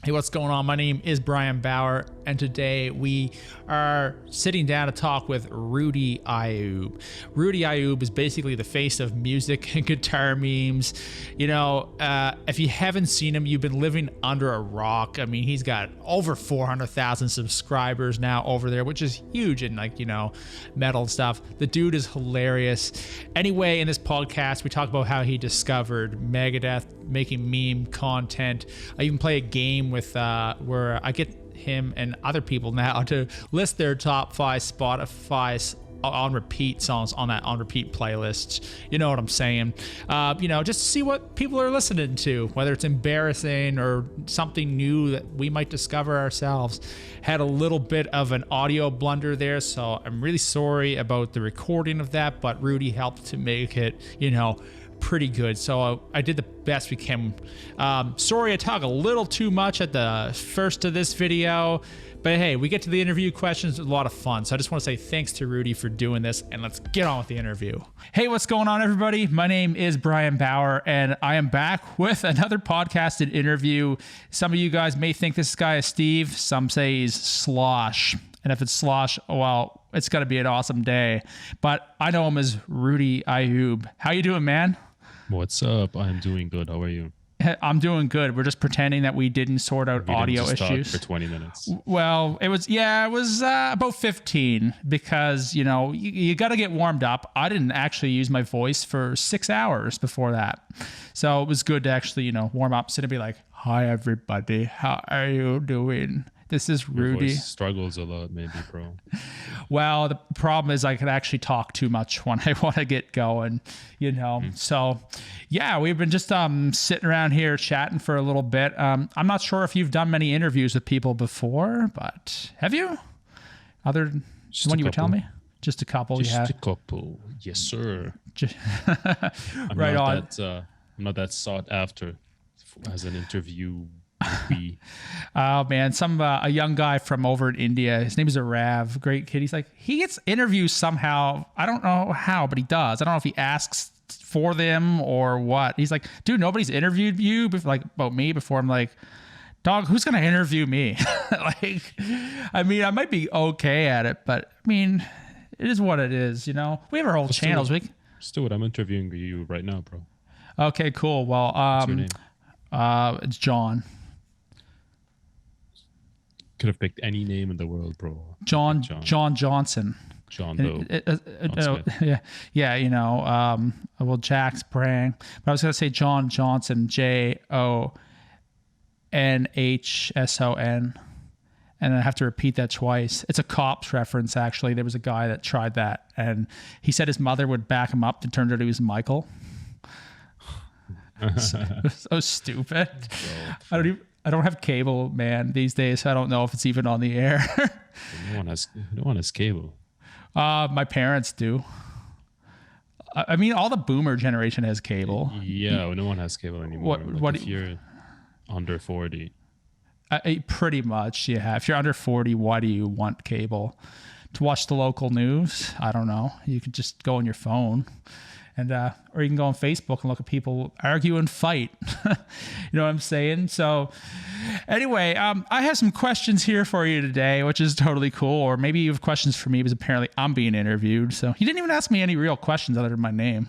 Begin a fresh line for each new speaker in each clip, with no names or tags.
Hey, what's going on? My name is Brian Bauer, and today we are sitting down to talk with Rudy Ayoub. Rudy Ayoub is basically the face of music and guitar memes. You know, if you haven't seen him, you've been living under a rock. I mean, he's got over 400,000 subscribers now over there, which is huge in, like, you know, metal stuff. The dude is hilarious. Anyway, in this podcast, we talk about how he discovered Megadeth, making meme content. I even play a game with where I get him and other people now to list their top 5 Spotify on repeat songs on that on repeat playlist. You know what I'm saying? You know, just to see what people are listening to, whether it's embarrassing or something new that we might discover ourselves. Had a little bit of an audio blunder there, so I'm really sorry about the recording of that, but Rudy helped to make it, you know, pretty good. So I did the best we can. Sorry I talk a little too much at the first of this video, but hey, we get to the interview questions. It's a lot of fun. So I just want to say thanks to Rudy for doing this, and let's get on with the interview. Hey, what's going on, everybody? My name is Brian Bauer, and I am back with another podcasted interview. Some of you guys may think this guy is Steve. Some say he's Slosh. And if it's Slosh, well, it's going to be an awesome day. But I know him as Rudy Ayoub. How you doing, man?
What's up? I'm doing good. How are you?
I'm doing good. We're just pretending that we didn't sort out audio issues
for 20 minutes.
Well, it was about 15 because, you know, you got to get warmed up. I didn't actually use my voice for 6 hours before that. So it was good to actually, you know, warm up. So to be like, hi, everybody. How are you doing? This is Rudy.
Your voice struggles a lot, maybe, bro.
Well, the problem is I could actually talk too much when I want to get going, you know. So, yeah, we've been just sitting around here chatting for a little bit. I'm not sure if you've done many interviews with people before, but have you? Other
just
one you would tell me? Just a couple,
just
yeah.
Just a couple, yes, sir.
Right on.
I'm not that sought after as an interview.
Oh man, a young guy from over in India. His name is Arav. Great kid. He's like, he gets interviews somehow. I don't know how, but he does. I don't know if he asks for them or what. He's like, dude, nobody's interviewed you about me before. I'm like, dog, who's gonna interview me? Like, I mean, I might be okay at it, but I mean, it is what it is. You know, we have our whole channels.
Still, what I'm interviewing you right now, bro.
Okay, cool. Well,
what's your name?
It's John.
Could have picked any name in the world, bro.
John Johnson.
John Doe.
Yeah, you know, well, Jack's praying. But I was going to say John Johnson, JONHSON. And I have to repeat that twice. It's a Cops reference, actually. There was a guy that tried that, and he said his mother would back him up. It turned out he was Michael. So stupid. I don't have cable, man, these days. So I don't know if it's even on the air.
No one has cable.
My parents do. I mean, all the boomer generation has cable.
Yeah, no one has cable anymore. If you're under 40.
Pretty much, yeah. If you're under 40, why do you want cable? To watch the local news? I don't know. You could just go on your phone. And or you can go on Facebook and look at people argue and fight. You know what I'm saying? So anyway, I have some questions here for you today, which is totally cool. Or maybe you have questions for me because apparently I'm being interviewed. So you didn't even ask me any real questions other than my name.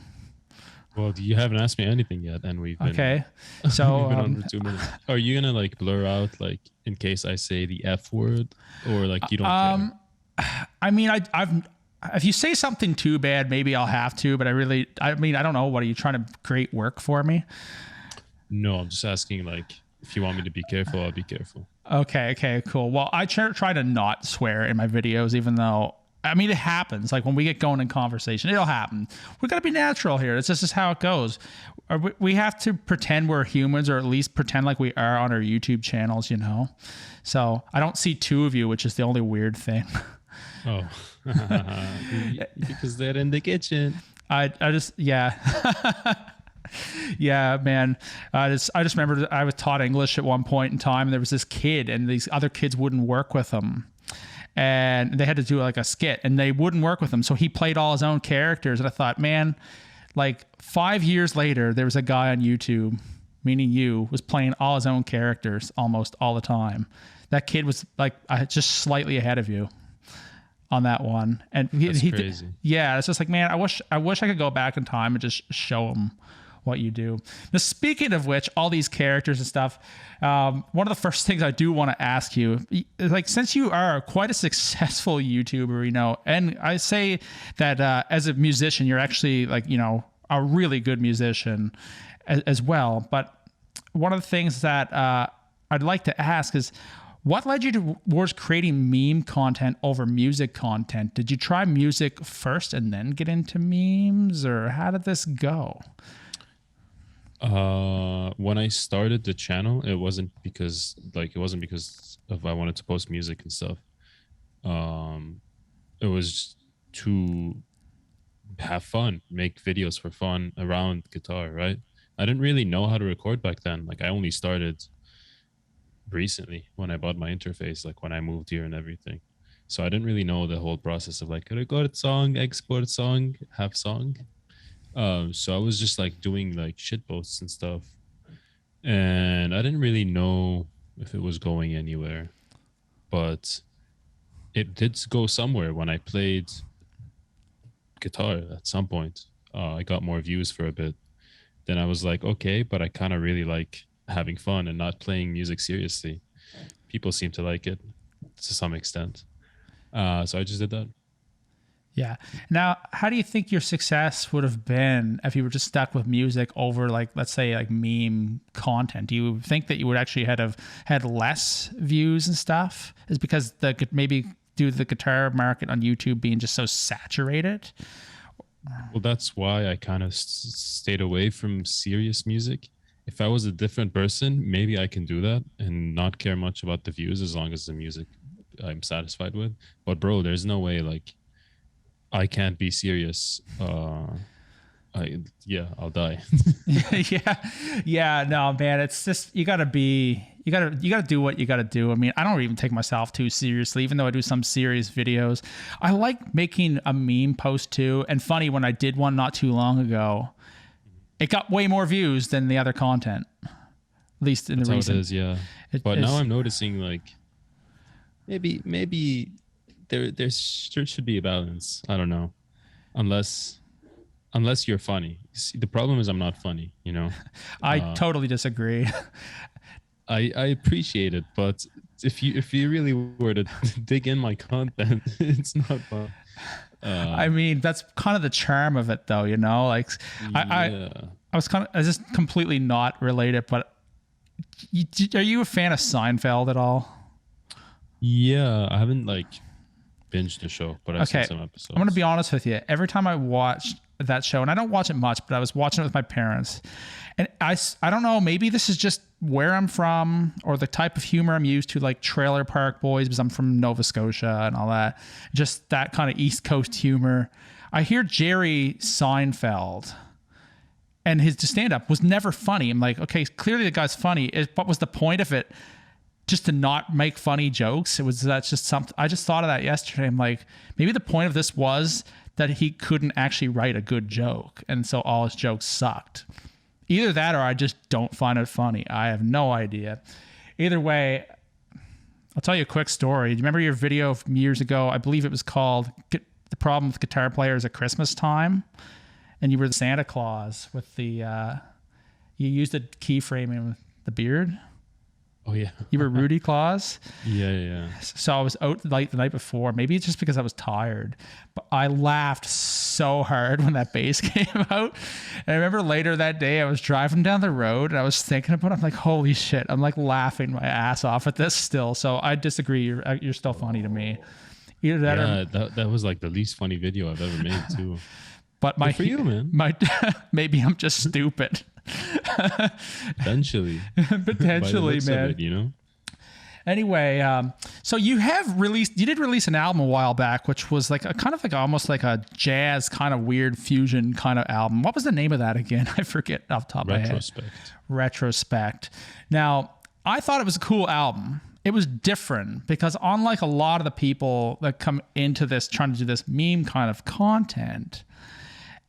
Well, you haven't asked me anything yet, and we've been
okay. So
we've been on for 2 minutes. Are you gonna like blur out like in case I say the F word, or like you don't care?
I mean, I've. If you say something too bad, maybe I'll have to, but I don't know. What are you trying to create work for me?
No, I'm just asking, like, if you want me to be careful, I'll be careful. Okay,
cool. Well, I try to not swear in my videos, even though, I mean, it happens. Like when we get going in conversation, it'll happen. We got to be natural here. It's just how it goes. We have to pretend we're humans, or at least pretend like we are on our YouTube channels, you know? So I don't see two of you, which is the only weird thing.
Oh, because they're in the kitchen.
I just, yeah. Yeah, man. I just remember that I was taught English at one point in time, and there was this kid, and these other kids wouldn't work with him. And they had to do like a skit, and they wouldn't work with him. So he played all his own characters. And I thought, man, like 5 years later, there was a guy on YouTube meaning you, was playing all his own characters almost all the time. That kid was like just slightly ahead of you on that one. And
That's crazy.
Yeah, it's just like, man, I wish I could go back in time and just show him what you do. Now, speaking of which, all these characters and stuff, one of the first things I do want to ask you is, like, since you are quite a successful YouTuber, you know, and I say that as a musician, you're actually, like, you know, a really good musician as well. But one of the things that I'd like to ask is, what led you towards creating meme content over music content? Did you try music first and then get into memes, or how did this go?
When I started the channel, it wasn't because of I wanted to post music and stuff. It was to have fun, make videos for fun around guitar, right? I didn't really know how to record back then. Like, I only started recently when I bought my interface, like when I moved here and everything. So I didn't really know the whole process of, like, record song, export song, have song. So I was just like doing like shit posts and stuff, and I didn't really know if it was going anywhere, but it did go somewhere. When I played guitar at some point, I got more views for a bit. Then I was like, okay, but I kind of really like having fun and not playing music seriously. People seem to like it to some extent. So I just did that.
Yeah. Now, how do you think your success would have been if you were just stuck with music over, like, let's say, like, meme content? Do you think that you would actually have had less views and stuff? Is because maybe due to the guitar market on YouTube being just so saturated?
Well, that's why I kind of stayed away from serious music. If I was a different person, maybe I can do that and not care much about the views as long as the music I'm satisfied with. But bro, there's no way, like, I can't be serious. I'll die.
Yeah. No, man, it's just, you gotta do what you gotta do. I mean, I don't even take myself too seriously, even though I do some serious videos. I like making a meme post too. And funny, when I did one not too long ago, it got way more views than the other content. At least in the recent.
That's how it is, yeah. But now I'm noticing, like, maybe there should be a balance. I don't know, unless you're funny. See, the problem is I'm not funny, you know.
I totally disagree.
I appreciate it, but if you really were to dig in my content, it's not fun.
I mean, that's kind of the charm of it, though, you know. Like,
yeah.
I just completely not related, but are you a fan of Seinfeld at all?
Yeah, I haven't like binged the show, but I've seen some episodes.
I'm going to be honest with you. Every time I watch that show, and I don't watch it much, but I was watching it with my parents, and I don't know, maybe this is just where I'm from or the type of humor I'm used to, like Trailer Park Boys, because I'm from Nova Scotia and all that. Just that kind of East Coast humor. I hear Jerry Seinfeld, and his stand-up was never funny. I'm like, okay, clearly the guy's funny. What was the point of it? Just to not make funny jokes? That's just something. I just thought of that yesterday. I'm like, maybe the point of this was that he couldn't actually write a good joke, and so all his jokes sucked. Either that, or I just don't find it funny. I have no idea. Either way, I'll tell you a quick story. Do you remember your video from years ago? I believe it was called "The Problem with Guitar Players at Christmas Time," and you were the Santa Claus with the. You used the keyframing with the beard.
Oh yeah.
You were Rudy Claus?
Yeah.
So I was out late the night before. Maybe it's just because I was tired, but I laughed so hard when that bass came out. And I remember later that day, I was driving down the road and I was thinking about it. I'm like, holy shit. I'm like laughing my ass off at this still. So I disagree. You're still funny to me. Either that or
that was like the least funny video I've ever made too.
But
good for you, man.
Maybe I'm just stupid.
Potentially,
man.
It, you know.
Anyway, so you did release an album a while back, which was like almost like a jazz kind of weird fusion kind of album. What was the name of that again? I forget off the top of my head. Retrospect. Now, I thought it was a cool album. It was different because unlike a lot of the people that come into this trying to do this meme kind of content,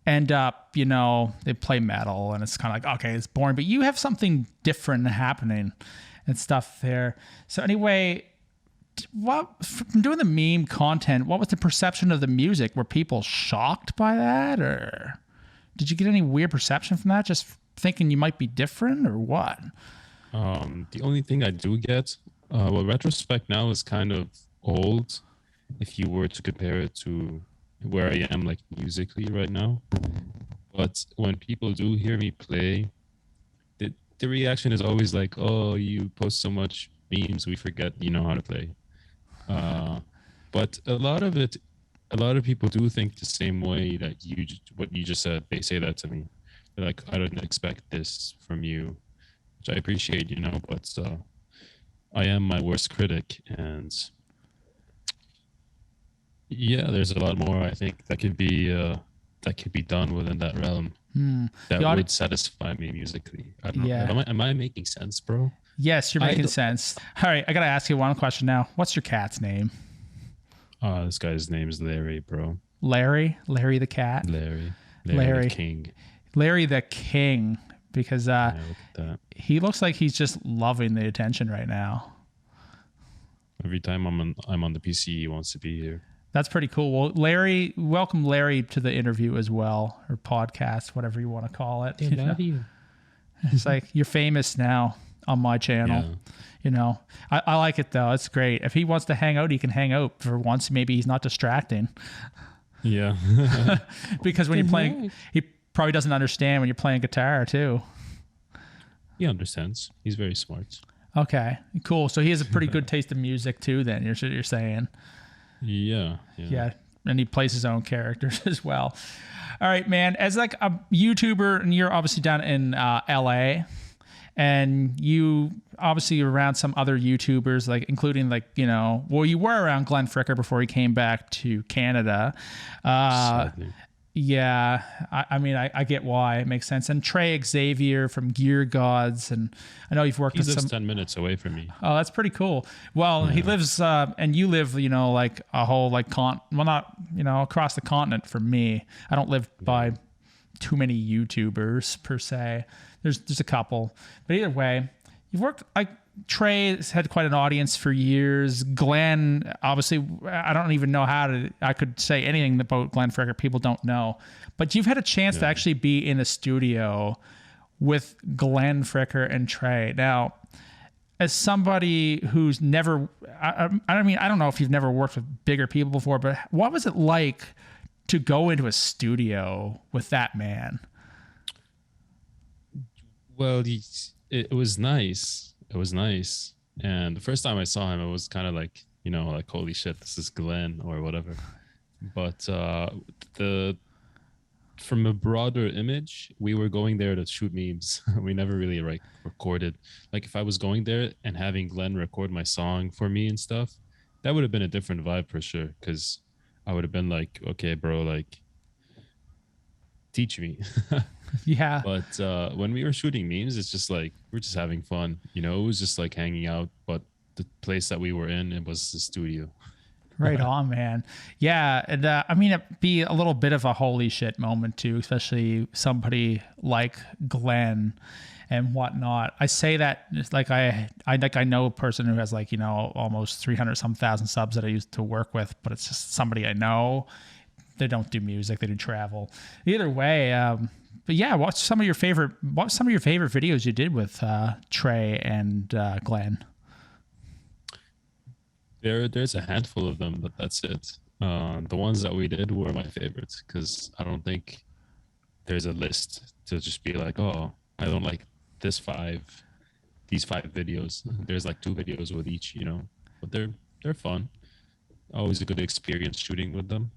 end up, they play metal and it's kind of like, okay, it's boring, but you have something different happening and stuff there. So anyway, from doing the meme content, what was the perception of the music? Were people shocked by that, or did you get any weird perception from that? Just thinking you might be different, or what?
The only thing I do get, retrospect now is kind of old if you were to compare it to where I am like musically right now. But when people do hear me play, the reaction is always like, oh, you post so much memes, we forget you know how to play. But a lot of people do think the same way that what you just said. They say that to me. They're like, I didn't expect this from you, which I appreciate, but I am my worst critic. And yeah, there's a lot more I think that could be done within that realm that would satisfy me musically. I don't know. Am I making sense, bro?
Yes, you're making sense. All right, I got to ask you one question now. What's your cat's name?
This guy's name is Larry, bro.
Larry the cat?
Larry the King.
Larry the King, because
look at that.
He looks like he's just loving the attention right now.
Every time I'm on the PC, he wants to be here.
That's pretty cool. Well, Larry, welcome Larry to the interview as well, or podcast, whatever you want to call it.
They love you.
It's like, you're famous now on my channel. Yeah. I like it though. It's great. If he wants to hang out, he can hang out for once. Maybe he's not distracting.
Yeah.
Because when you're playing, he probably doesn't understand when you're playing guitar too.
He understands. He's very smart.
Okay, cool. So he has a pretty good taste in music too, then you're saying.
Yeah.
And he plays his own characters as well. All right, man. As like a YouTuber, and you're obviously down in LA, and you obviously are around some other YouTubers, like including like, you were around Glenn Fricker before he came back to Canada. Yeah, I get why. It makes sense. And Trey Xavier from Gear Gods, and I know you've worked with some...
He lives 10 minutes away from me.
Oh, that's pretty cool. Well, he lives, and you live, like a whole, like, not, across the continent from me. I don't live by too many YouTubers, per se. There's a couple. But either way, you've worked, like, Trey's had quite an audience for years. Glenn, obviously, I don't even know I could say anything about Glenn Fricker. People don't know. But you've had a chance to actually be in the studio with Glenn Fricker and Trey. Now, as somebody who's never, I don't know if you've never worked with bigger people before, but what was it like to go into a studio with that man?
Well, it was nice. It was nice. And the first time I saw him, it was kind of like, like, holy shit, this is Glenn or whatever. But from a broader image, we were going there to shoot memes. We never really recorded. Like if I was going there and having Glenn record my song for me and stuff, that would have been a different vibe for sure. Because I would have been like, okay, bro, like, teach me.
Yeah.
But when we were shooting memes, it's just like we're just having fun. It was just like hanging out. But the place that we were in, it was the studio.
Right on, man. Yeah, and it'd be a little bit of a holy shit moment too, especially somebody like Glenn and whatnot. I say that it's like I know a person who has like almost 300 some thousand subs that I used to work with, but it's just somebody I know. They don't do music; they do travel. Either way. But yeah, what's some of your favorite videos you did with Trey and Glenn?
There's a handful of them, but that's it. The ones that we did were my favorites because I don't think there's a list to just be like, oh, I don't like these five videos. There's like 2 videos with each, but they're fun. Always a good experience shooting with them.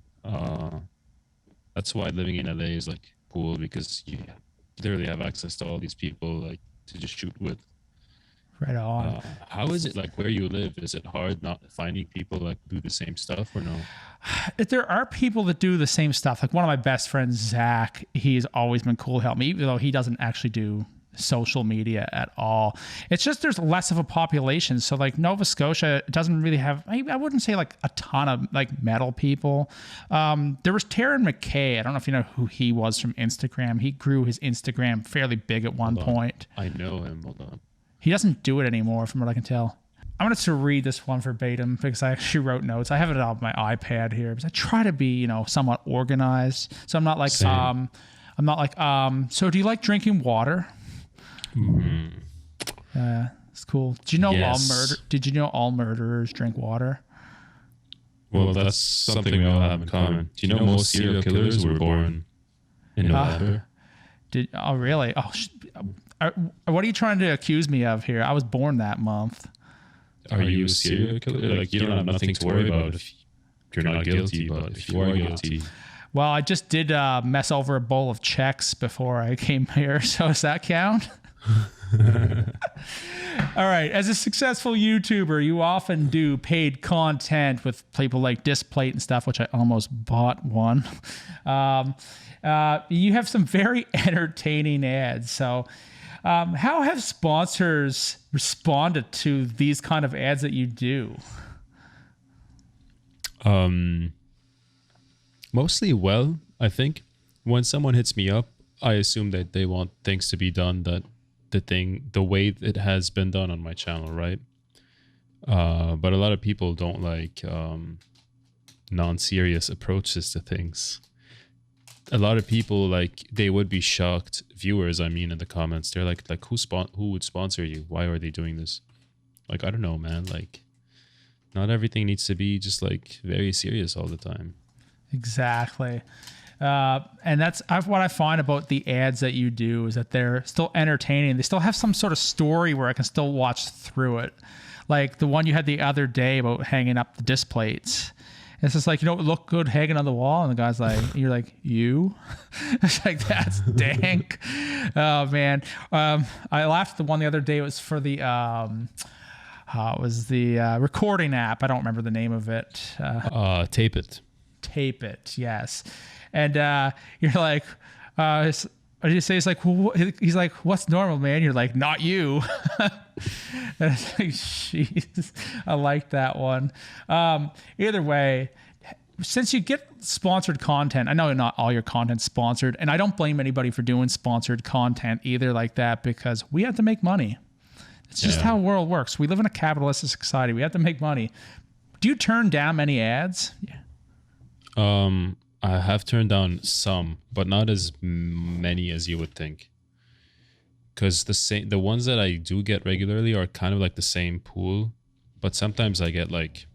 That's why living in LA is like cool because you literally have access to all these people like to just shoot with.
Right on.
How is it like where you live? Is it hard not finding people like do the same stuff or no?
There are people that do the same stuff. Like one of my best friends, Zach, he's always been cool to help me, even though he doesn't actually do social media at all. It's just there's less of a population. So like Nova Scotia doesn't really have, I wouldn't say like a ton of like metal people. There was Taryn McKay. I don't know if you know who he was from Instagram. He grew his Instagram fairly big at one point.
I know him. Hold on.
He doesn't do it anymore from what I can tell. I'm going to read this one verbatim because I actually wrote notes. I have it on my iPad here because I try to be, somewhat organized. So I'm not like,
Same.
so do you like drinking water? It's cool. Did you know all murderers drink water?
Well, that's something we all have in common. Do you know most serial killers were born in November?
Oh, really? Oh, what are you trying to accuse me of here? I was born that month.
Are you a serial killer? Like, you don't have nothing to worry about if you're not guilty, but if you are guilty.
Well, I just did mess over a bowl of Chex before I came here, so does that count? All right. As a successful YouTuber, you often do paid content with people like Displate and stuff, which I almost bought one. You have some very entertaining ads. So how have sponsors responded to these kind of ads that you do?
Mostly well, I think. When someone hits me up, I assume that they want things to be done the way it has been done on my channel, right? But a lot of people don't like non-serious approaches to things. A lot of people, like, they would be shocked, viewers, I mean, in the comments. They're like who would sponsor you? Why are they doing this? Like, I don't know, man. Like, not everything needs to be just like very serious all the time.
Exactly. And that's what I find about the ads that you do is that they're still entertaining. They still have some sort of story where I can still watch through it. Like the one you had the other day about hanging up the disc plates. It's just like, it look good hanging on the wall. And the guy's like, you're like, you? It's like, that's dank. Oh, man. I laughed at the one the other day. It was for the... it was the recording app. I don't remember the name of it.
Tape It.
Tape It, yes. And you're like, what did you say? It's like, he's like, what's normal, man? You're like, not you. And it's like, jeez, I like that one. Either way, since you get sponsored content, I know not all your content's sponsored, and I don't blame anybody for doing sponsored content either like that because we have to make money. It's just how the world works. We live in a capitalistic society. We have to make money. Do you turn down many ads? Yeah.
I have turned down some, but not as many as you would think. Because the ones that I do get regularly are kind of like the same pool, but sometimes I get like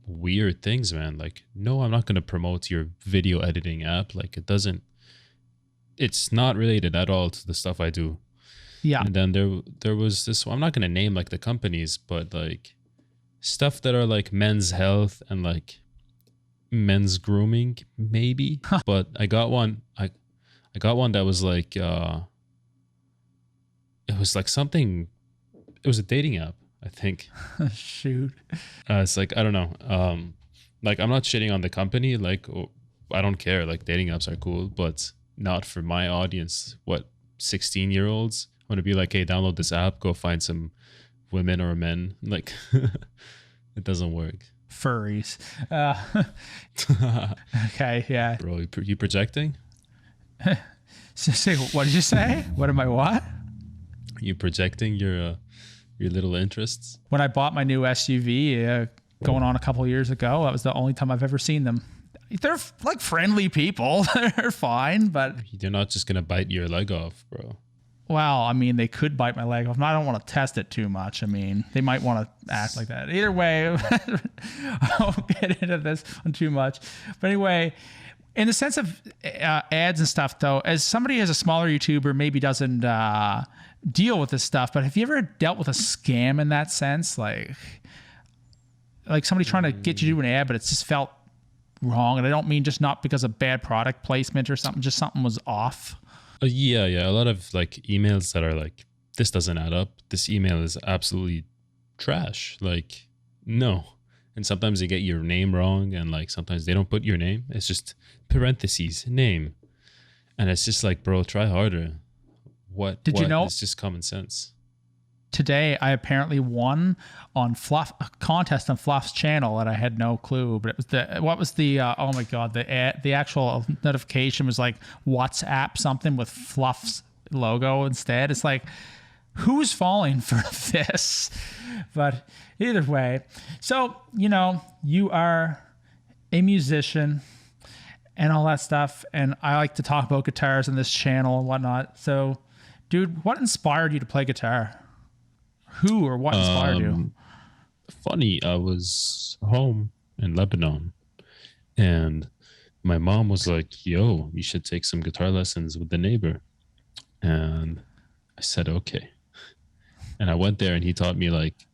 weird things, man. Like, no, I'm not going to promote your video editing app. Like, it's not related at all to the stuff I do.
Yeah.
And then there was this one, I'm not going to name like the companies, but like stuff that are like men's health and like men's grooming maybe. But I got one that was like it was like something, it was a dating app, I think.
Shoot.
It's like, I don't know, like, I'm not shitting on the company, like, I don't care, like, dating apps are cool, but not for my audience. What, 16-year-olds? I'm gonna be like, hey, download this app, go find some women or men. Like, it doesn't work.
Furries. Okay, yeah.
Bro, you projecting?
Say, what did you say? What am I, what?
You projecting your little interests?
When I bought my new SUV going on a couple of years ago, that was the only time I've ever seen them. They're like friendly people. They're fine, but...
They're not just gonna bite your leg off, bro.
Well, I mean, they could bite my leg off. I don't want to test it too much. I mean, they might want to act like that. Either way, I won't get into this one too much. But anyway, in the sense of ads and stuff, though, as somebody as a smaller YouTuber maybe doesn't deal with this stuff, but have you ever dealt with a scam in that sense? Like somebody trying to get you to do an ad, but it's just felt wrong. And I don't mean just not because of bad product placement or something, just something was off.
Yeah. A lot of like emails that are like, this doesn't add up. This email is absolutely trash. Like, no. And sometimes they get your name wrong, and like sometimes they don't put your name. It's just parentheses, name. And it's just like, bro, try harder.
Did you know?
It's just common sense.
Today I apparently won on a contest on Fluff's channel, and I had no clue. But it was oh my god, the actual notification was like WhatsApp something with Fluff's logo instead. It's like, who's falling for this? But either way, so you are a musician and all that stuff, and I like to talk about guitars on this channel and whatnot. So, dude, what inspired you to play guitar? Who or what inspired you?
Funny, I was home in Lebanon, and my mom was like, yo, you should take some guitar lessons with the neighbor. And I said, okay. And I went there, and he taught me like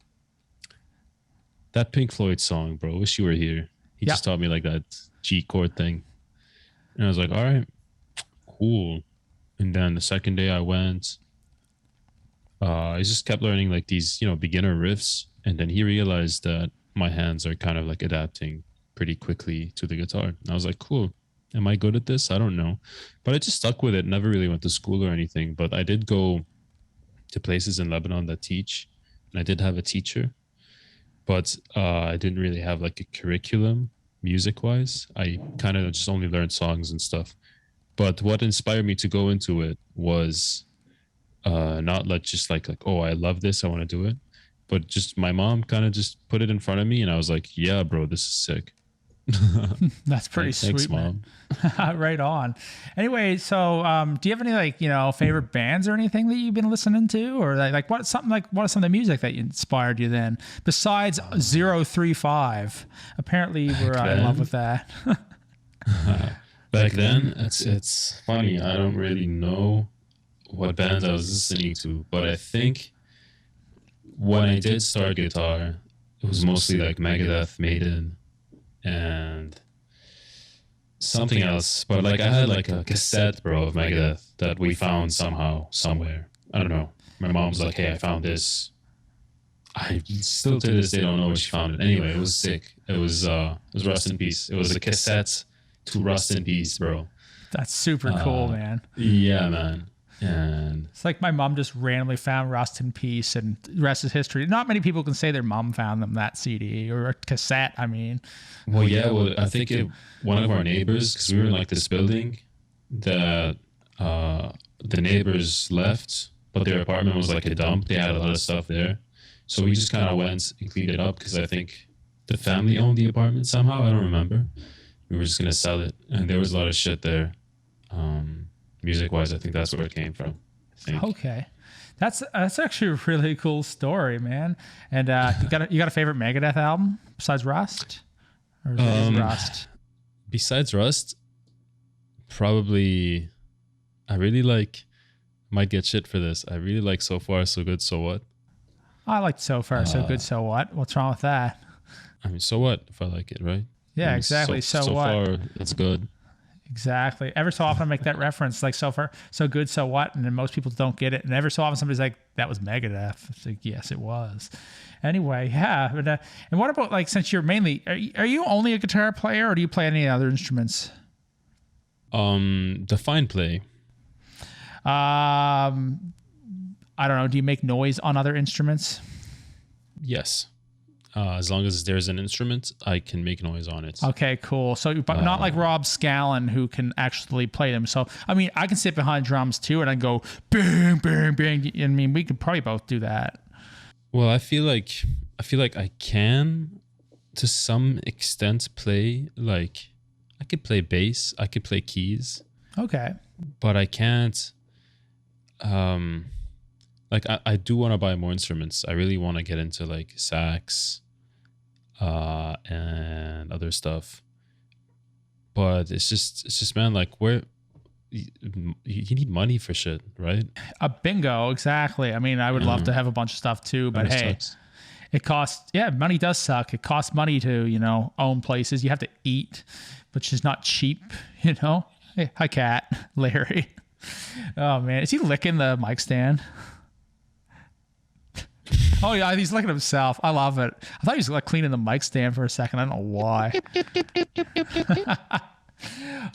that Pink Floyd song, bro, Wish You Were Here. He just taught me like that G chord thing. And I was like, all right, cool. And then the second day I went, I just kept learning like these, beginner riffs. And then he realized that my hands are kind of like adapting pretty quickly to the guitar. And I was like, cool. Am I good at this? I don't know. But I just stuck with it. Never really went to school or anything. But I did go to places in Lebanon that teach. And I did have a teacher. But I didn't really have like a curriculum music-wise. I kind of just only learned songs and stuff. But what inspired me to go into it was not just like, oh, I love this, I want to do it. But just my mom kind of just put it in front of me, and I was like, yeah, bro, this is sick.
That's pretty sweet.
Thanks, Mom.
Right on. Anyway, so do you have any favorite bands or anything that you've been listening to, or what are some of the music that inspired you then besides 035? Apparently we're in love with that.
Back then, it's funny, I don't really know what bands I was listening to, but I think when I did start guitar, it was mostly like Megadeth, Maiden, and something else. But like I had like a cassette, bro, of Megadeth that we found somehow, somewhere. I don't know. My mom's like, hey, I found this. I still to this day don't know where she found it. Anyway, it was sick. It was Rust in Peace. It was a cassette to Rust in Peace, bro.
That's super cool, man.
Yeah, man. And
it's like my mom just randomly found Rust in Peace, and the rest is history. Not many people can say their mom found them that CD or a cassette. I mean,
well, yeah. Well, I think one of our neighbors, because we were in like this building that the neighbors left, but their apartment was like a dump. They had a lot of stuff there, so we just kind of went and cleaned it up because I think the family owned the apartment somehow. I don't remember. We were just gonna sell it, and there was a lot of shit there. Music-wise, I think that's where it came from.
Okay, that's actually a really cool story, man. And you got a favorite Megadeth album besides Rust, or is it Rust?
Besides Rust, probably I really like. Might get shit for this. I really like So Far So Good So What.
I like So Far So Good So What. What's wrong with that?
I mean, so what if I like it, right?
Yeah, exactly. So what?
So far, it's good.
Exactly. Every so often I make that reference, like So Far So Good So What, and then most people don't get it. And every so often somebody's like, that was Megadeth. It's like, yes, it was. Anyway, yeah. But, and what about, like, since you're mainly, are you only a guitar player, or do you play any other instruments?
Define play.
I don't know. Do you make noise on other instruments?
Yes. As long as there's an instrument, I can make noise on it.
Okay, cool. So, but not like Rob Scallon, who can actually play them. So, I mean, I can sit behind drums too, and I go bang, bang, bang. I mean, we could probably both do that.
Well, I feel like I can, to some extent, play. Like, I could play bass, I could play keys.
Okay.
But I can't. Like, I do want to buy more instruments. I really want to get into like sax. And other stuff, but it's just man, like, where you need money for shit, right?
A bingo, exactly. I mean, I would love to have a bunch of stuff too, but hey,
sucks.
It costs. Yeah, money does suck. It costs money to own places. You have to eat, which is not cheap. Hey, hi, cat, Larry. Oh man, is he licking the mic stand? Oh yeah, he's looking at himself. I love it. I thought he was like cleaning the mic stand for a second. I don't know why.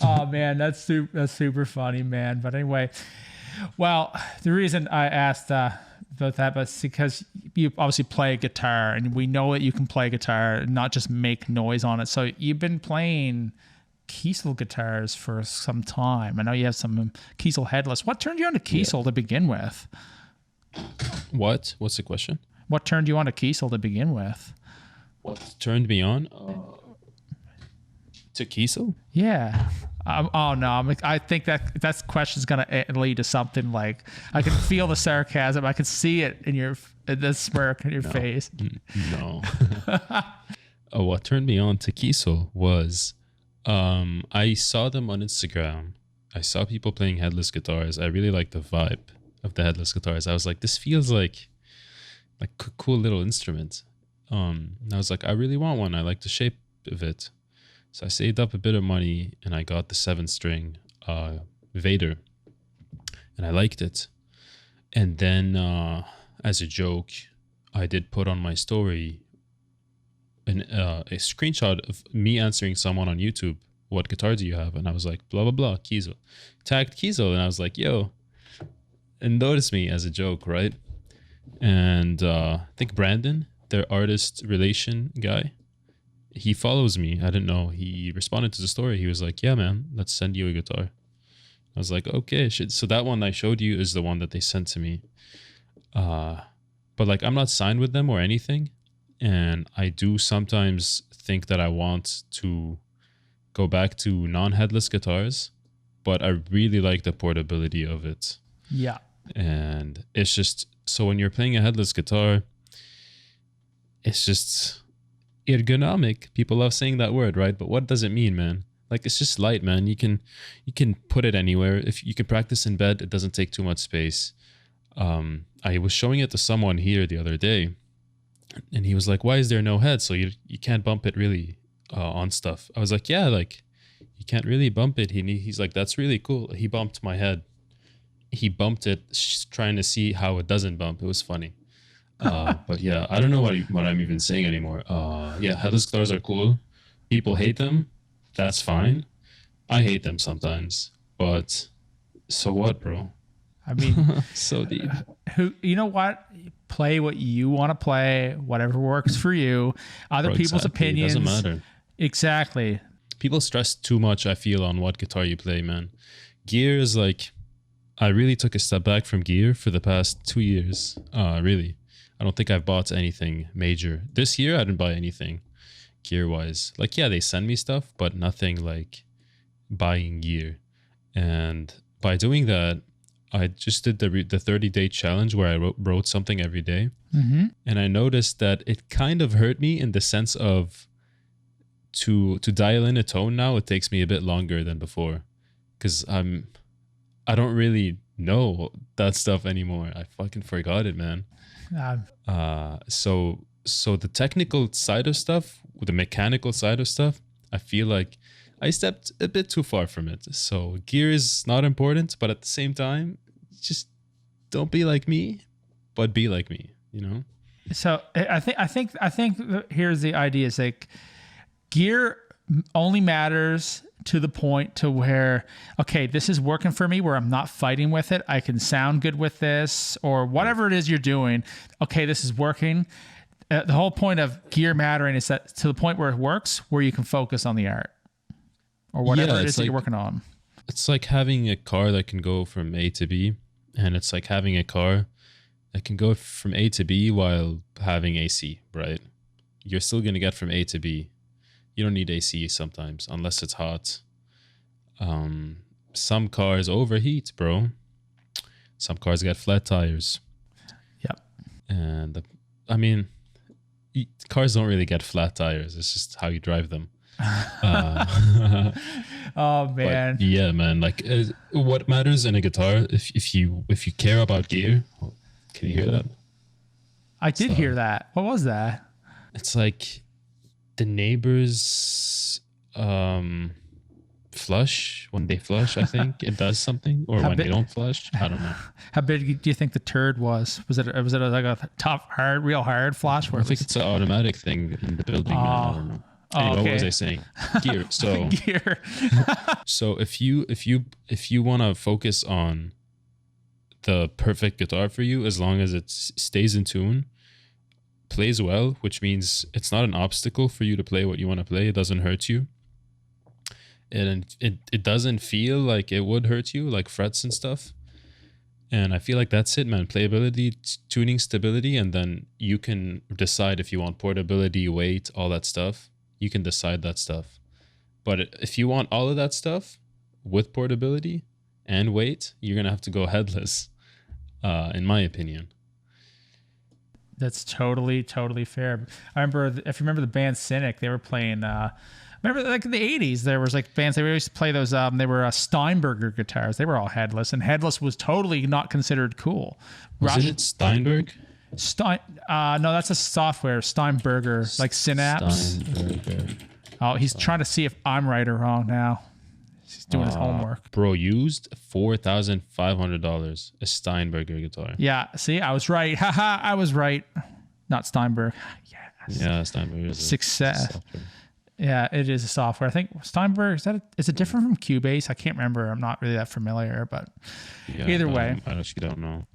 Oh man, that's super funny, man. But anyway, Well, the reason I asked about that was because you obviously play guitar, and we know that you can play guitar and not just make noise on it. So you've been playing Kiesel guitars for some time. I know you have some Kiesel Headless. What turned you on to Kiesel to begin with?
What? What's the question?
What turned you on to Kiesel to begin with?
What turned me on? To Kiesel?
Yeah. Oh no! I think that question's gonna lead to something like I can feel the sarcasm. I can see it in the smirk in your face.
No. What turned me on to Kiesel was I saw them on Instagram. I saw people playing headless guitars. I really liked the vibe of the headless guitars. I was like, this feels like a cool little instrument. And I was like, I really want one. I like the shape of it. So I saved up a bit of money and I got the 7-string Vader, and I liked it. And then as a joke, I did put on my story a screenshot of me answering someone on YouTube, what guitar do you have? And I was like, blah, blah, blah, Kiesel. Tagged Kiesel, and I was like, yo, and notice me as a joke, right? And I think Brandon, their artist relation guy, he follows me. I didn't know. He responded to the story. He was like, yeah, man, let's send you a guitar. I was like, okay, shit. So that one I showed you is the one that they sent to me. But like, I'm not signed with them or anything. And I do sometimes think that I want to go back to non-headless guitars, but I really like the portability of it.
Yeah.
And it's just, so when you're playing a headless guitar, it's just ergonomic. People love saying that word, right? But what does it mean, man? Like, it's just light, man. You can put it anywhere. If you can practice in bed, it doesn't take too much space. I was showing it to someone here the other day, and he was like, why is there no head? So you can't bump it really on stuff. I was like, yeah, like you can't really bump it. He's like, that's really cool. He bumped my head. He bumped it trying to see how it doesn't bump. It was funny. But yeah, I don't know what I'm even saying anymore. Yeah, headless guitars are cool. People hate them. That's fine. I hate them sometimes. But so what, bro?
I mean,
so deep.
You know what? Play what you want to play, whatever works for you. Other people's opinions.
It doesn't matter.
Exactly.
People stress too much, I feel, on what guitar you play, man. Gear is like, I really took a step back from gear for the past 2 years. Really. I don't think I've bought anything major. This year, I didn't buy anything gear-wise. Like, yeah, they send me stuff, but nothing like buying gear. And by doing that, I just did the 30-day challenge where I wrote something every day.
Mm-hmm.
And I noticed that it kind of hurt me in the sense of to dial in a tone now, it takes me a bit longer than before. Because I don't really know that stuff anymore. I fucking forgot it, man. So the technical side of stuff, the mechanical side of stuff, I feel like I stepped a bit too far from it. So gear is not important, but at the same time, just don't be like me, but be like me, you know? So
I think here's the idea: is like gear only matters to the point to where, okay, this is working for me, where I'm not fighting with it. I can sound good with this, or whatever it is you're doing. Okay, this is working. The whole point of gear mattering is that to the point where it works, where you can focus on the art or whatever it is that you're working on.
It's like having a car that can go from A to B, and it's like having a car that can go from A to B while having AC, right? You're still going to get from A to B. You don't need AC sometimes, unless it's hot. Some cars overheat, bro. Some cars get flat tires.
Yep.
And I mean, cars don't really get flat tires. It's just how you drive them.
Oh man.
But yeah, man. Like, what matters in a guitar? If you care about gear, can you hear that?
I did hear that. What was that?
It's like the neighbors flush when they flush. I think it does something, or when they don't flush. I don't know.
How big do you think the turd was? Was it like a tough, real hard flush?
I think it's an automatic thing in the building. I don't know. Anyway, what was I saying? Gear. So
gear.
So if you want to focus on the perfect guitar for you as long as it stays in tune, plays well, which means it's not an obstacle for you to play what you want to play. It doesn't hurt you. And it doesn't feel like it would hurt you, like frets and stuff. And I feel like that's it, man. Playability, tuning, stability, and then you can decide if you want portability, weight, all that stuff. You can decide that stuff. But if you want all of that stuff with portability and weight, you're going to have to go headless, in my opinion.
That's totally fair. I remember, if you remember the band Cynic, they were playing... remember, like in the 80s, there was like bands, they used to play those, they were Steinberger guitars. They were all headless, and headless was totally not considered cool.
Was it Steinberg?
No, that's a software, Steinberger, like Synapse.
Steinberger.
Oh, he's trying to see if I'm right or wrong now. He's doing his homework.
Bro, used $4,500, a Steinberger guitar.
Yeah, see, I was right. Haha, I was right. Not Steinberg. Yes.
Yeah, Steinberger is
Success.
software.
Yeah, it is a software. I think Steinberg, is it different from Cubase? I can't remember. I'm not really that familiar, but either way.
I actually don't know.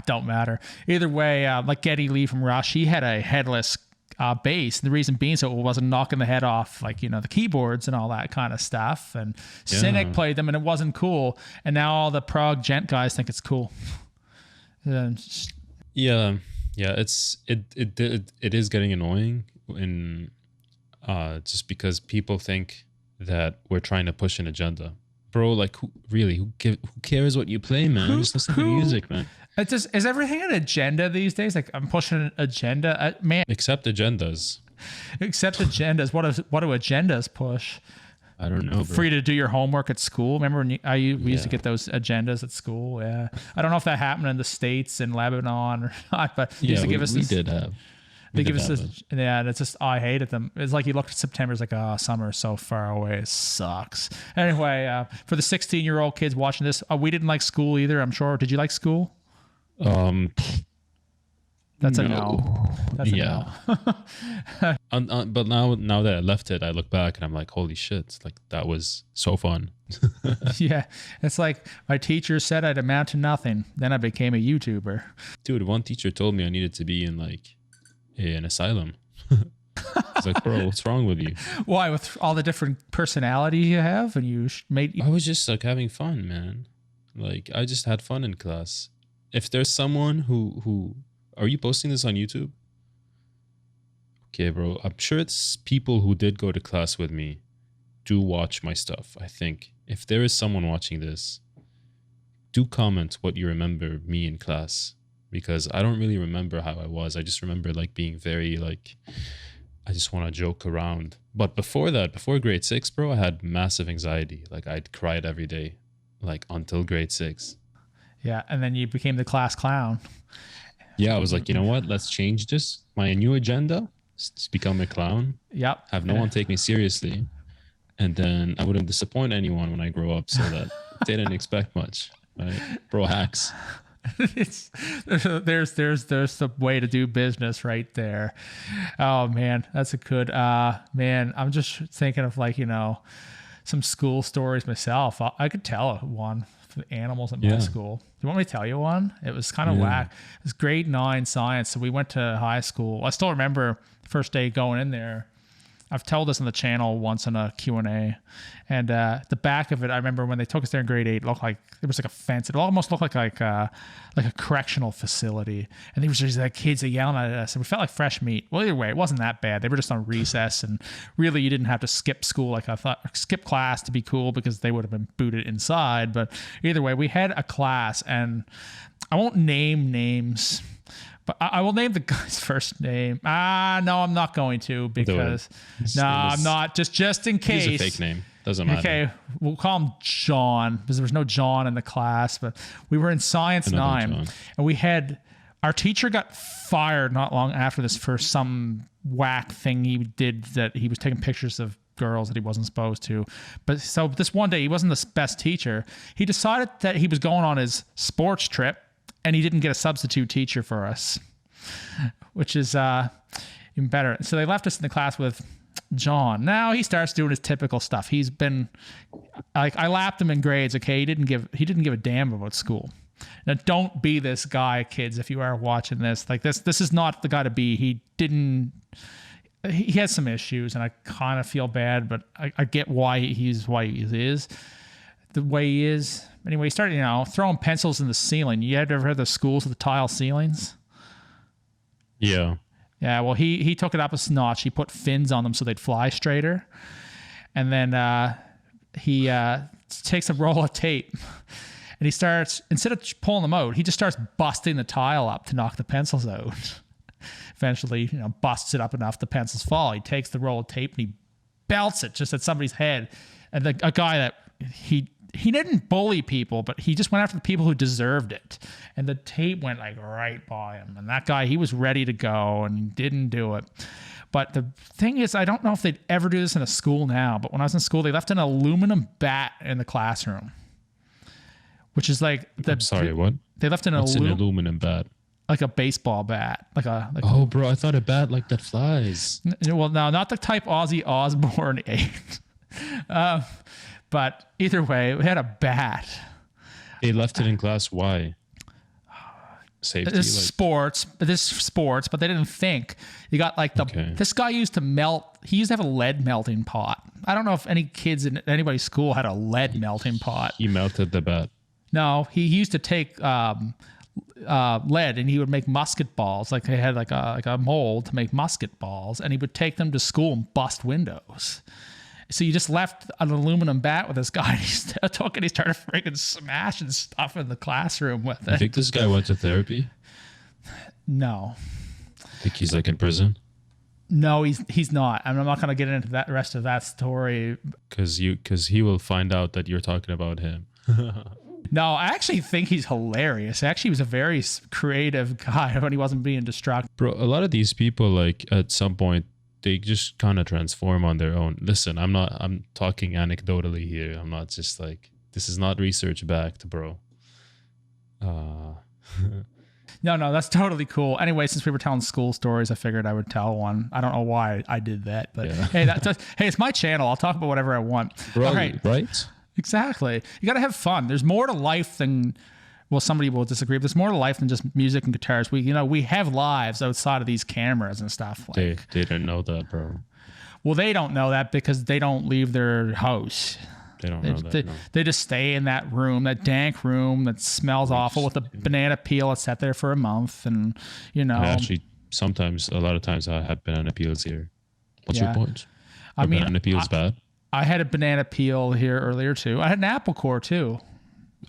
Don't matter. Either way, like Geddy Lee from Rush, he had a headless bass. The reason being so it wasn't knocking the head off, like, the keyboards and all that kind of stuff. And Cynic played them and it wasn't cool. And now all the prog gent guys think it's cool.
Yeah, it is getting annoying in... just because people think that we're trying to push an agenda. Bro, like, who cares what you play, man? Just listen to music, man.
Is everything an agenda these days? Like, I'm pushing an agenda, man.
Except agendas.
Except agendas. What do agendas push?
I don't know, bro.
Free to do your homework at school. Remember when we used to get those agendas at school? Yeah. I don't know if that happened in the States, in Lebanon or not, but
we did have.
They give us this, and it's just, I hated them. It's like you look at September, it's like, summer is so far away. It sucks. Anyway, for the 16-year-old kids watching this, we didn't like school either, I'm sure. Did you like school? That's a no. That's a no.
But now that I left it, I look back and I'm like, holy shit, like that was so fun.
Yeah. It's like my teacher said I'd amount to nothing. Then I became a YouTuber.
Dude, one teacher told me I needed to be in like an asylum. It's like, bro, what's wrong with you?
Why? With all the different personalities you have, and
I was just like having fun, man. Like I just had fun in class. If there's someone who are you posting this on YouTube? Okay, bro. I'm sure it's people who did go to class with me do watch my stuff. I think if there is someone watching this, do comment what you remember me in class, because I don't really remember how I was. I just remember like being very like, I just want to joke around. But before that, before grade 6, bro, I had massive anxiety. Like I'd cried every day, like until grade 6.
Yeah, and then you became the class clown.
Yeah, I was like, you know what? Let's change this. My new agenda is to become a clown.
Yep.
Have no one take me seriously. And then I wouldn't disappoint anyone when I grow up, so that they didn't expect much. Right? Bro, hacks.
There's the way to do business right there. Oh man, that's a good man. I'm just thinking of like, some school stories myself. I could tell one for the animals at my school. Do you want me to tell you one? It was kind of whack. It was grade 9 science. So we went to high school. I still remember the first day going in there. I've told this on the channel once in a Q&A. And the back of it, I remember when they took us there in grade 8, it looked like there was like a fence. It almost looked like a correctional facility. And there was just like kids yelling at us. And we felt like fresh meat. Well, either way, it wasn't that bad. They were just on recess. And really, you didn't have to skip school. Like I thought, skip class to be cool because they would have been booted inside. But either way, we had a class. And I won't name names, but I will name the guy's first name. No, I'm not going to, because I'm not. Just in case.
Use a fake name. Doesn't matter.
Okay, we'll call him John, because there was no John in the class. But we were in Science 9, and we had our teacher got fired not long after this for some whack thing he did, that he was taking pictures of girls that he wasn't supposed to. But so this one day, he wasn't the best teacher. He decided that he was going on his sports trip, and he didn't get a substitute teacher for us, which is even better. So they left us in the class with John. Now he starts doing his typical stuff. He's been like, I lapped him in grades. Okay, he didn't give a damn about school. Now, don't be this guy, kids, if you are watching this. Like this is not the guy to be. He has some issues, and I kind of feel bad, but I get why he is the way he is. Anyway, he started, throwing pencils in the ceiling. You ever heard of the schools with the tile ceilings?
Yeah.
Yeah, well, he took it up a notch. He put fins on them so they'd fly straighter. And then he takes a roll of tape, and he starts, instead of pulling them out, he just starts busting the tile up to knock the pencils out. Eventually, busts it up enough the pencils fall. He takes the roll of tape and he belts it just at somebody's head. And a guy that he didn't bully people, but he just went after the people who deserved it. And the tape went like right by him. And that guy, he was ready to go and didn't do it. But the thing is, I don't know if they'd ever do this in a school now, but when I was in school, they left an aluminum bat in the classroom, which is like
I'm sorry, what?
They left an
aluminum bat.
Like a baseball bat,
oh, bro, I thought a bat like that flies.
Well, no, not the type Ozzy Osbourne ate. But either way, we had a bat.
They left it in class. Why? Safety.
This sports, but they didn't think. You got this guy used to melt. He used to have a lead melting pot. I don't know if any kids in anybody's school had a lead melting pot.
He melted the bat.
No, he used to take lead, and he would make musket balls. Like they had like a mold to make musket balls, and he would take them to school and bust windows. So you just left an aluminum bat with this guy. He took it. He started freaking smashing stuff in the classroom with it.
You think this guy went to therapy?
No.
Think he's like in prison?
No, he's not. I'm not going to get into that rest of that story.
Because he will find out that you're talking about him.
No, I actually think he's hilarious. Actually, he was a very creative guy when he wasn't being destructive.
Bro, a lot of these people, like at some point, they just kind of transform on their own. Listen, I'm talking anecdotally here. I'm not just like, this is not research backed, bro.
No, that's totally cool. Anyway, since we were telling school stories, I figured I would tell one. I don't know why I did that, but yeah. Hey, it's my channel. I'll talk about whatever I want.
Bro,
all right.
Right?
Exactly. You got to have fun. There's more to life than, well, somebody will disagree, but there's more to life than just music and guitars. We have lives outside of these cameras and stuff.
They didn't know that, bro.
Well, they don't know that because they don't leave their house.
They don't know that.
They just stay in that room, that dank room that smells awful with a banana peel that's sat there for a month. And,
Actually, a lot of times I had banana peels here. What's your point? Banana peel's bad?
I had a banana peel here earlier too. I had an apple core too.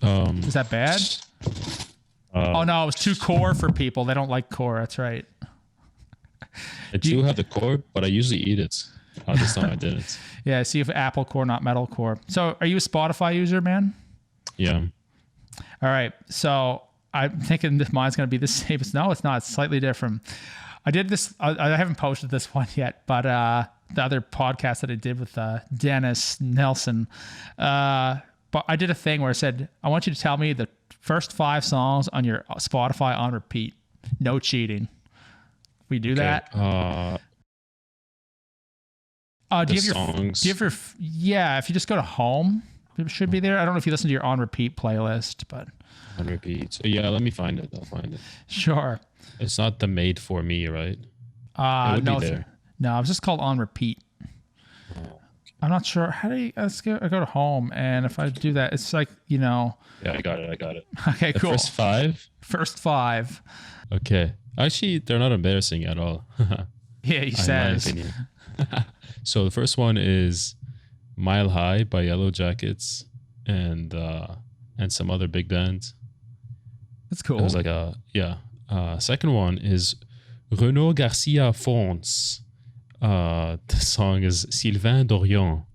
Is that bad? Oh no, it was too core for people. They don't like core. That's right.
I do have the core, but I usually eat it. This time I didn't.
Yeah, see if apple core, not metal core. So are you a Spotify user, man?
Yeah.
All right. So I'm thinking that mine's going to be the same. No, it's not. It's slightly different. I did this. I haven't posted this one yet, but the other podcast that I did with Dennis Nelson, but I did a thing where I said, I want you to tell me the first 5 songs on your Spotify on repeat. No cheating. We do that? Do you have your, if you just go to home, it should be there. I don't know if you listen to your on repeat playlist, but.
On repeat. So yeah, let me find it. I'll find it.
Sure.
It's not the made for me, right?
No, it's just called on repeat. Oh, okay. I'm not sure. How do I go to home, and if I do that, it's like,
Yeah, I got it.
Okay, cool. First five.
Okay. Actually, they're not embarrassing at all.
Yeah, he says.
In my opinion. So the first one is Mile High by Yellow Jackets and some other big bands.
That's cool.
It was like second one is Renaud Garcia Fonts. The song is Sylvain Dorion.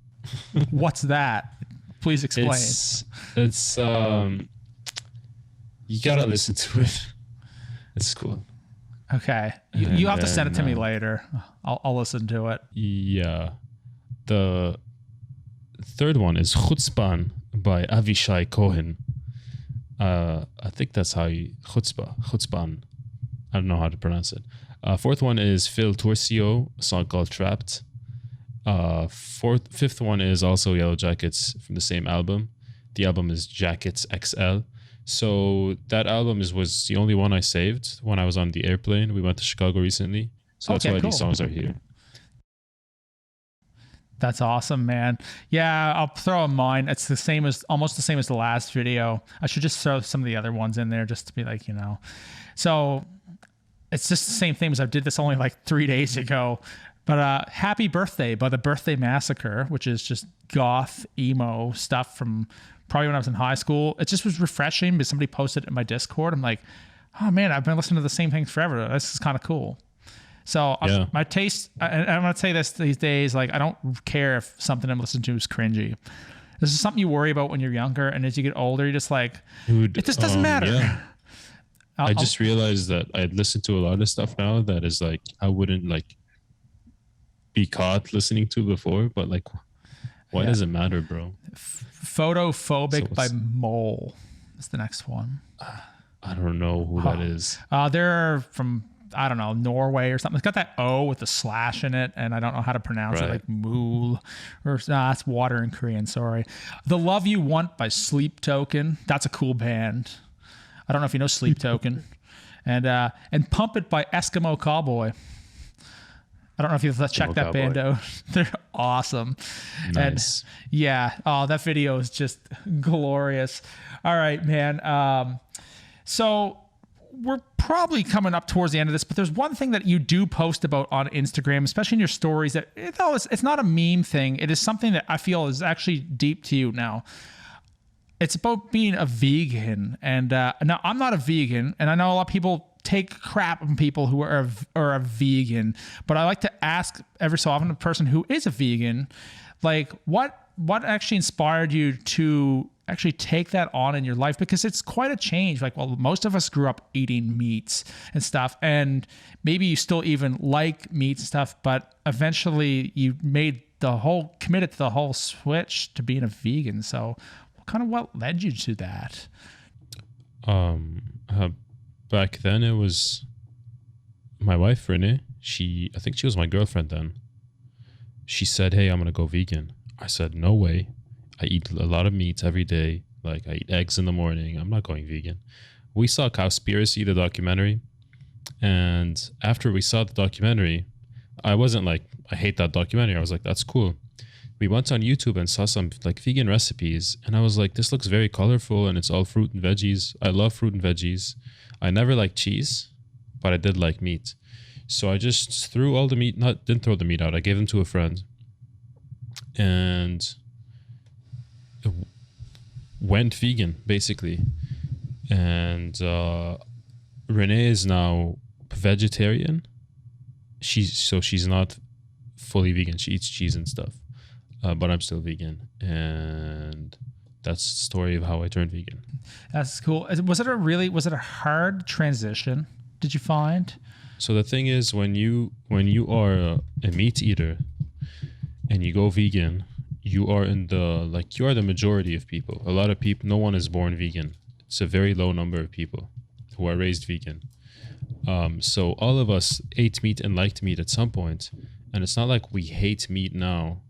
What's that? Please explain.
It's you gotta listen to it. It's cool.
Okay. You have to send it to me later. I'll listen to it.
Yeah. The third one is Chutzpan by Avishai Cohen. I think that's how you... Chutzpan. I don't know how to pronounce it. Fourth one is Phil Torcio, a song called Trapped. Fifth one is also Yellow Jackets from the same album. The album is Jackets XL. So that album was the only one I saved when I was on the airplane. We went to Chicago recently. So that's
Okay,
why
cool.
these songs are here.
That's awesome, man. Yeah, I'll throw in mine. It's almost the same as the last video. I should just throw some of the other ones in there just to be like, So it's just the same thing as I did this only like 3 days ago. But Happy Birthday by the Birthday Massacre, which is just goth, emo stuff from probably when I was in high school. It just was refreshing because somebody posted it in my Discord. I'm like, oh man, I've been listening to the same thing forever. This is kind of cool. So my taste, I'm going to say this these days, like I don't care if something I'm listening to is cringy. This is something you worry about when you're younger. And as you get older, you're just like, dude, it just doesn't matter.
Yeah. I just realized that I listen to a lot of stuff now that is like, I wouldn't like be caught listening to before, but like, why does it matter, bro?
Photophobic by Mole is the next one.
I don't know who that is.
They're from, I don't know, Norway or something. It's got that O with a slash in it, and I don't know how to pronounce it, like Mool, or that's water in Korean, sorry. The Love You Want by Sleep Token. That's a cool band. I don't know if you know Sleep Token. And Pump It by Eskimo Cowboy. I don't know if you've checked that band out. They're awesome.
Nice.
And that video is just glorious. All right, man. So we're probably coming up towards the end of this, but there's one thing that you do post about on Instagram, especially in your stories, that it's not a meme thing. It is something that I feel is actually deep to you now. It's about being a vegan. And now I'm not a vegan, and I know a lot of people take crap from people who are a vegan, but I like to ask every so often a person who is a vegan, like what actually inspired you to actually take that on in your life? Because it's quite a change. Like, well, most of us grew up eating meats and stuff, and maybe you still even like meats and stuff, but eventually you committed to the whole switch to being a vegan. So what led you to that?
Back then it was my wife, Renee. I think she was my girlfriend then. She said, hey, I'm going to go vegan. I said, no way. I eat a lot of meat every day. Like I eat eggs in the morning. I'm not going vegan. We saw Cowspiracy, the documentary. And after we saw the documentary, I wasn't like, I hate that documentary. I was like, that's cool. We went on YouTube and saw some like vegan recipes. And I was like, this looks very colorful and it's all fruit and veggies. I love fruit and veggies. I never liked cheese, but I did like meat. So I just threw all the meat, didn't throw the meat out. I gave them to a friend and went vegan basically. And Renee is now vegetarian. She's not fully vegan. She eats cheese and stuff, but I'm still vegan. And that's the story of how I turned vegan.
That's cool. Was it a hard transition? Did you find?
So the thing is, when you are a meat eater and you go vegan, you are the majority of people. A lot of people, no one is born vegan. It's a very low number of people who are raised vegan. So all of us ate meat and liked meat at some point, and it's not like we hate meat now,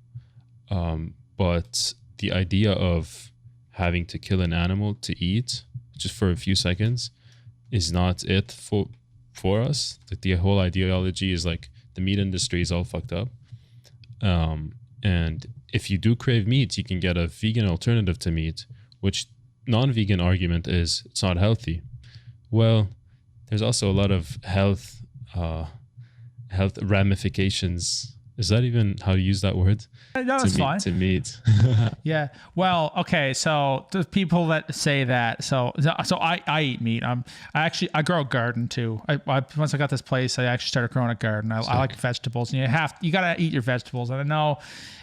but the idea of having to kill an animal to eat just for a few seconds is not it for us. Like the whole ideology is like the meat industry is all fucked up. And if you do crave meat, you can get a vegan alternative to meat, which non-vegan argument is it's not healthy. Well, there's also a lot of health ramifications. Is that even how you use that word?
No, it's fine.
To meat.
Yeah. Well, okay. So the people that say that, so I eat meat. I grow a garden too. Once I got this place, I actually started growing a garden. I like vegetables, and you got to eat your vegetables. And I know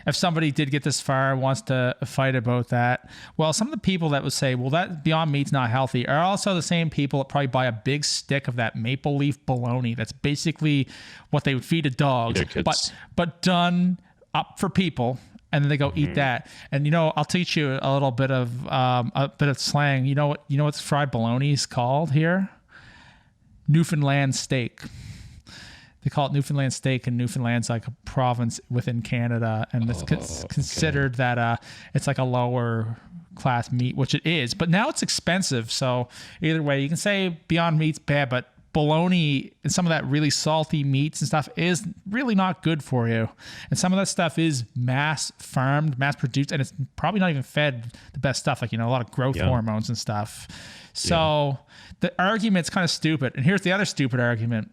if somebody did get this far and wants to fight about that, well, some of the people that would say, well, that Beyond Meat's not healthy are also the same people that probably buy a big stick of that maple leaf bologna. That's basically what they would feed a dog, but done up for people, and then they go eat that. And I'll teach you a little bit of slang. You know what's fried bologna is called here? Newfoundland steak. They call it Newfoundland steak, and Newfoundland's like a province within Canada, and it's considered that it's like a lower class meat, which it is, but now it's expensive. So either way, you can say Beyond Meat's bad, but bologna and some of that really salty meats and stuff is really not good for you. And some of that stuff is mass farmed, mass produced, and it's probably not even fed the best stuff, like, a lot of growth hormones and stuff. So the argument's kind of stupid. And here's the other stupid argument.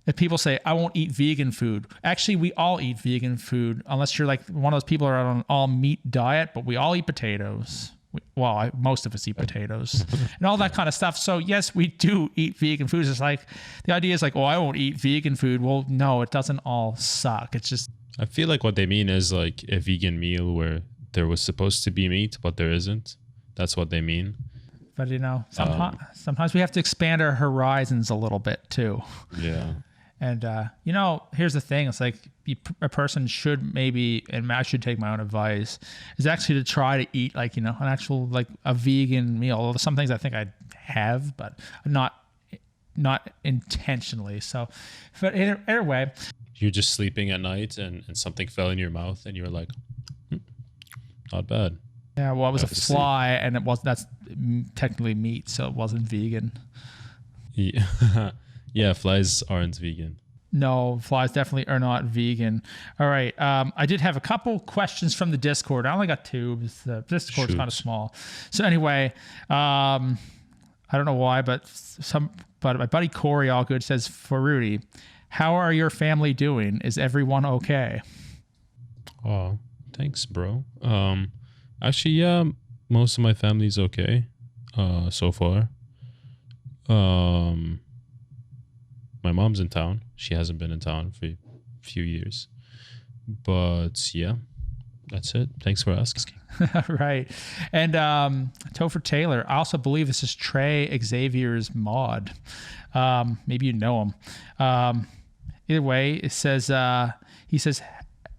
If people say, I won't eat vegan food. Actually, we all eat vegan food, unless you're like one of those people who are on an all meat diet, but we all eat potatoes. Most of us eat potatoes and all that kind of stuff. So yes, we do eat vegan foods. It's like, the idea is like, oh, I won't eat vegan food. Well, no, it doesn't all suck. It's just,
I feel like what they mean is like a vegan meal where there was supposed to be meat, but there isn't. That's what they mean.
But sometimes we have to expand our horizons a little bit too.
Yeah.
And, here's the thing. It's like a person should maybe, and I should take my own advice, is actually to try to eat like, an actual, like a vegan meal. Although some things I think I have, but not intentionally. So, but either way.
You're just sleeping at night and something fell in your mouth and you were like, not bad.
Yeah, well, it was a fly and that's technically meat, so it wasn't vegan.
Yeah. Yeah, flies aren't vegan.
No, flies definitely are not vegan. All right. I did have a couple questions from the Discord. I only got two because the Discord's kind of small. So anyway, I don't know why, but my buddy Corey Allgood says, for Rudy, how are your family doing? Is everyone okay?
Oh, thanks, bro. Actually, yeah, most of my family's okay so far. My mom's in town. She hasn't been in town for a few years. But yeah, that's it. Thanks for asking.
Right. And Topher Taylor, I also believe this is Trey Xavier's mod. Maybe you know him. Either way, it says,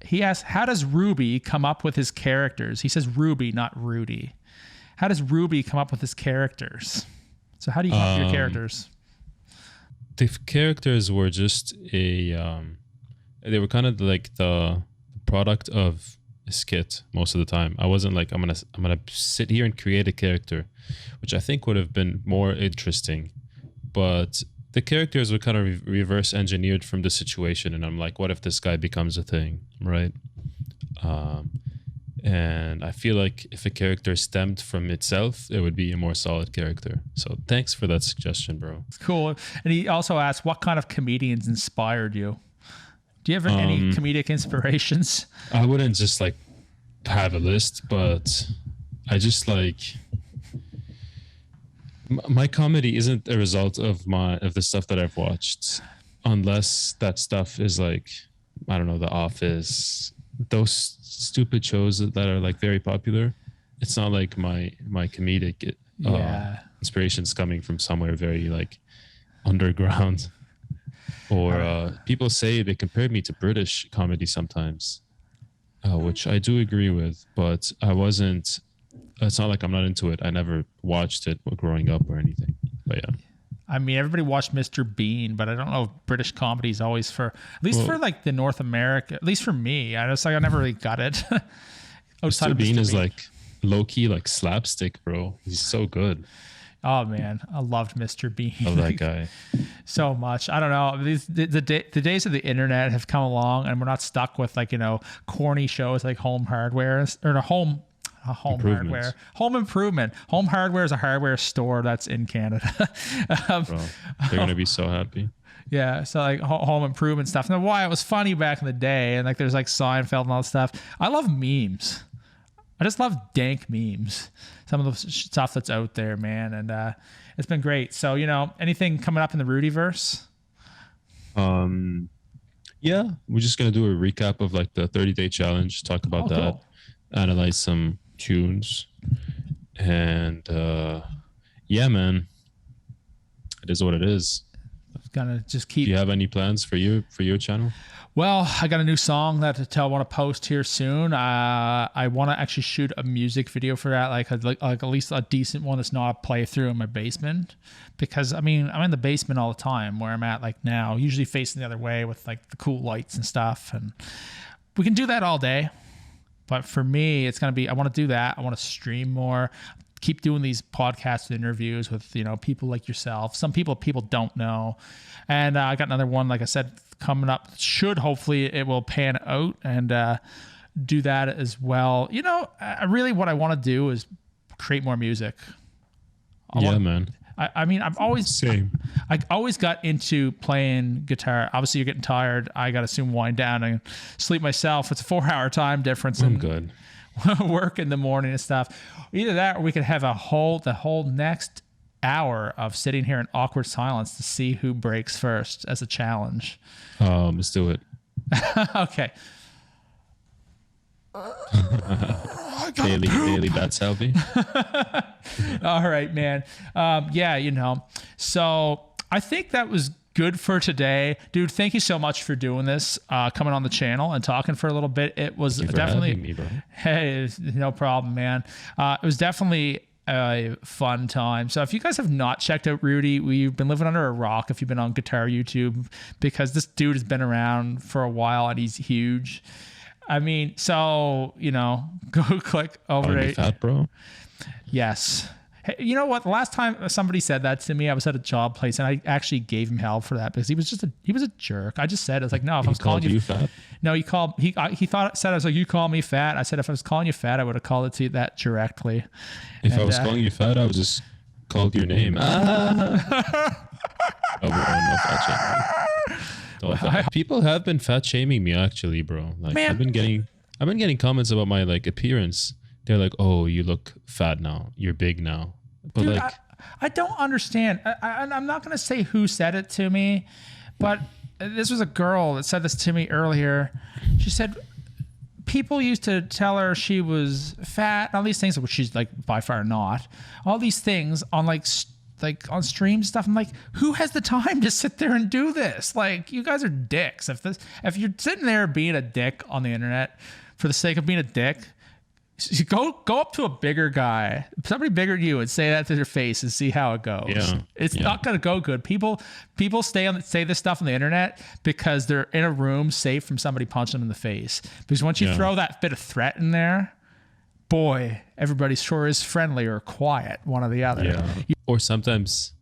he asks, how does Ruby come up with his characters? He says Ruby, not Rudy. How does Ruby come up with his characters? So how do you come up with your characters?
The characters were just they were kind of like the product of a skit most of the time. I wasn't like, I'm gonna sit here and create a character, which I think would have been more interesting. But the characters were kind of reverse engineered from the situation, and I'm like, what if this guy becomes a thing, right? And I feel like if a character stemmed from itself, it would be a more solid character. So thanks for that suggestion, bro.
It's cool. And he also asked, what kind of comedians inspired you? Do you have any comedic inspirations? I
wouldn't just like have a list, but I just like, my comedy isn't a result of the stuff that I've watched, unless that stuff is like, I don't know, The Office, those stupid shows that are like very popular. It's not like my comedic inspiration's coming from somewhere very like underground. Or people say they compare me to British comedy sometimes, which I do agree with, but I wasn't. It's not like I'm not into it. I never watched it growing up or anything. But yeah.
I mean, everybody watched Mr. Bean, but I don't know if British comedy is always for like the North America, at least for me. I never really got it.
Mr. Bean is like low key, like slapstick, bro. He's so good.
Oh man, I loved Mr. Bean.
Love that guy
so much. I don't know. The days of the internet have come along, and we're not stuck with like, corny shows like Home Hardware or Home Hardware. Home Improvement. Home Hardware is a hardware store that's in Canada.
Bro, they're gonna be so happy.
Yeah, so like Home Improvement stuff. And why it was funny back in the day, and like there's like Seinfeld and all that stuff. I love memes. I just love dank memes. Some of the stuff that's out there, man, and it's been great. So anything coming up in the Rudyverse?
Yeah, we're just gonna do a recap of like the 30-day challenge. Talk about that. Cool. Analyze some tunes, and yeah, man, it is what it is.
I'm gonna just keep.
Do you have any plans for your channel?
Well, I got a new song that I want to post here soon. I want to actually shoot a music video for that, like at least a decent one that's not a playthrough in my basement, because I mean I'm in the basement all the time where I'm at like now, usually facing the other way with like the cool lights and stuff, and we can do that all day. But for me, it's going to be, I want to do that. I want to stream more, keep doing these podcast interviews with, people like yourself. Some people don't know. And I got another one, like I said, coming up. Hopefully it will pan out, and do that as well. What I want to do is create more music.
Man.
I've always
same.
I always got into playing guitar. Obviously, you're getting tired. I got to soon wind down and sleep myself. It's a 4-hour time difference.
I'm good.
Work in the morning and stuff. Either that, or we could have the whole next hour of sitting here in awkward silence to see who breaks first as a challenge.
Let's do it.
Okay.
Daily bat selfie.
All right, man. So I think that was good for today, dude. Thank you so much for doing this, coming on the channel and talking for a little bit. It was definitely
me, bro.
Hey, no problem, man. It was definitely a fun time. So if you guys have not checked out Rudy, we've been living under a rock if you've been on Guitar YouTube, because this dude has been around for a while and he's huge. I mean, so, go click over it.
Fat, bro?
Yes. Hey, you know what? The last time somebody said that to me, I was at a job place and I actually gave him hell for that, because he was a jerk. I just said, I was like, no, if I was calling you
fat.
No, he said, I was like, you call me fat. I said, if I was calling you fat, I would have called it to you that directly.
If I was calling you fat, I would just called your name. No fat shaming. People have been fat shaming me, actually, bro. Like, man. I've been getting comments about my appearance. They're like, "Oh, you look fat now. You're big now." But
dude, I don't understand. I'm not gonna say who said it to me, but this was a girl that said this to me earlier. She said people used to tell her she was fat, all these things, which she's by far not. All these things on on stream stuff. I'm like, who has the time to sit there and do this? You guys are dicks. If you're sitting there being a dick on the internet for the sake of being a dick, you go up to a bigger guy, somebody bigger than you, and say that to their face and see how it goes.
Yeah.
It's not going to go good. People say this stuff on the internet because they're in a room safe from somebody punching them in the face. Because once you throw that bit of threat in there, boy, everybody sure is friendly or quiet, one or the other.
Yeah. Or sometimes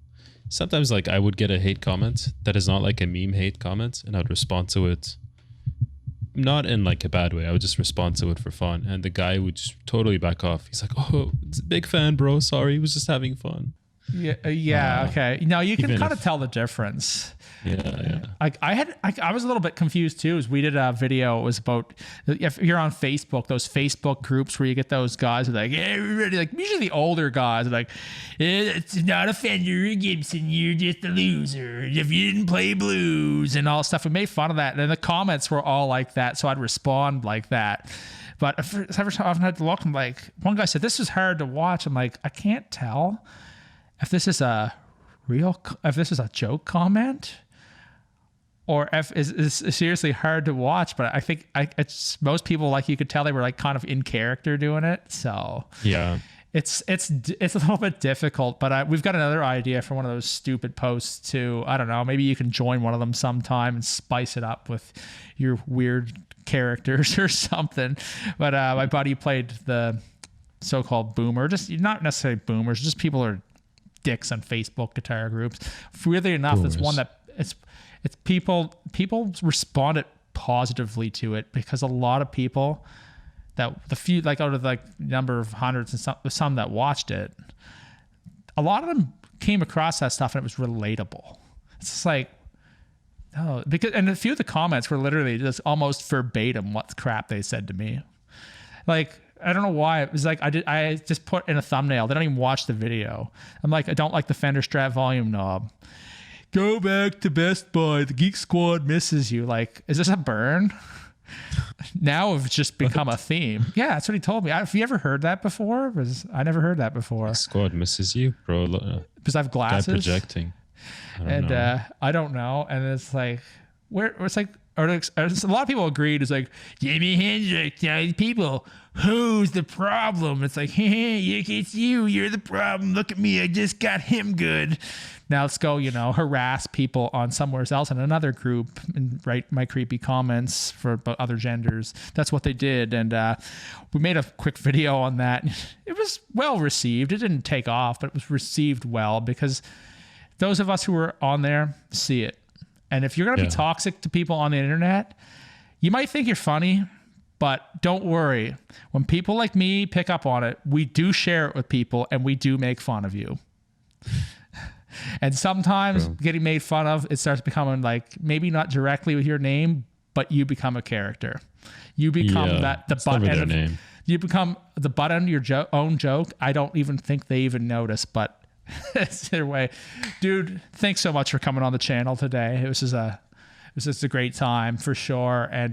I would get a hate comment that is not a meme hate comment, and I'd respond to it not in a bad way. I would just respond to it for fun, and the guy would just totally back off. He's like, "Oh, it's a big fan, bro. Sorry, he was just having fun."
Yeah. Okay. Now you can kind of tell the difference.
Yeah.
I was a little bit confused too. As we did a video, it was about, if you're on Facebook, those Facebook groups where you get those guys who are everybody, usually the older guys are it's not a Fender Gibson, you're just a loser if you didn't play blues and all stuff. We made fun of that, and the comments were all like that, so I'd respond like that. But every time I've had to look, I'm like, one guy said, "This is hard to watch." I'm like, I can't tell if this is a joke comment, or if it's seriously hard to watch. But I think it's most people, you could tell they were kind of in character doing it. So
yeah,
it's a little bit difficult. But we've got another idea for one of those stupid posts too. I don't know. Maybe you can join one of them sometime and spice it up with your weird characters or something. But my buddy played the so-called boomer, just not necessarily boomers, just people who are dicks on Facebook guitar groups. Weirdly enough,
Boomers.
It's one that it's people responded positively to it, because a lot of people, that the few out of number of hundreds and some that watched it, a lot of them came across that stuff and it was relatable. It's just and a few of the comments were literally just almost verbatim what crap they said to me. I don't know why. It was I just put in a thumbnail. They don't even watch the video. I'm like, I don't like the Fender Strat volume knob. Go back to Best Buy. The Geek Squad misses you. Is this a burn? Now it's just become a theme. Yeah, that's what he told me. Have you ever heard that before? I never heard that before.
Geek Squad misses you, bro.
Because I have glasses.
Guy projecting.
I don't know. And it's where it's or a lot of people agreed. It's like Jimi Hendrix, people, who's the problem? It's like, hey, it's you. You're the problem. Look at me. I just got him good. Now let's go, harass people on somewhere else in another group and write my creepy comments for other genders. That's what they did. And we made a quick video on that. It was well received. It didn't take off, but it was received well because those of us who were on there see it. And if you're going to be toxic to people on the internet, you might think you're funny, but don't worry. When people like me pick up on it, we do share it with people and we do make fun of you. And sometimes getting made fun of, it starts becoming like maybe not directly with your name, but you become a character. You become the butt end of you become the butt end of your own joke. I don't even think they even notice, but it's their way. Dude, thanks so much for coming on the channel today. It was just a great time for sure. And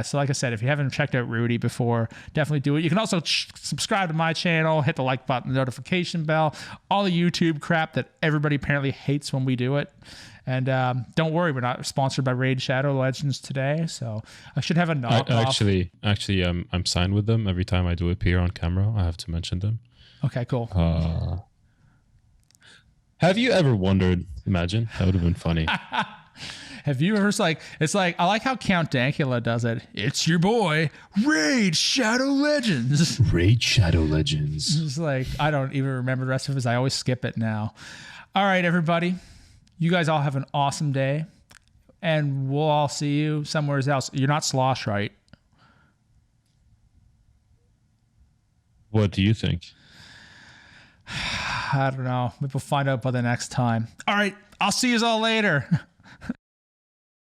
so like I said, if you haven't checked out Rudy before, definitely do it. You can also subscribe to my channel, hit the like button, the notification bell, all the YouTube crap that everybody apparently hates when we do it. And don't worry, we're not sponsored by Raid Shadow Legends today, so I should have a knockoff.
Actually, I'm signed with them. Every time I do appear on camera, I have to mention them.
Okay, cool.
Have you ever wondered? Imagine that would have been funny.
Have you ever it's like I like how Count Dankula does it. It's your boy, Raid Shadow Legends.
Raid Shadow Legends.
It's like I don't even remember the rest of his. I always skip it now. All right, everybody. You guys all have an awesome day. And we'll all see you somewhere else. You're not Slosh, right?
What do you think?
I don't know. Maybe we'll find out by the next time. All right. I'll see you all later.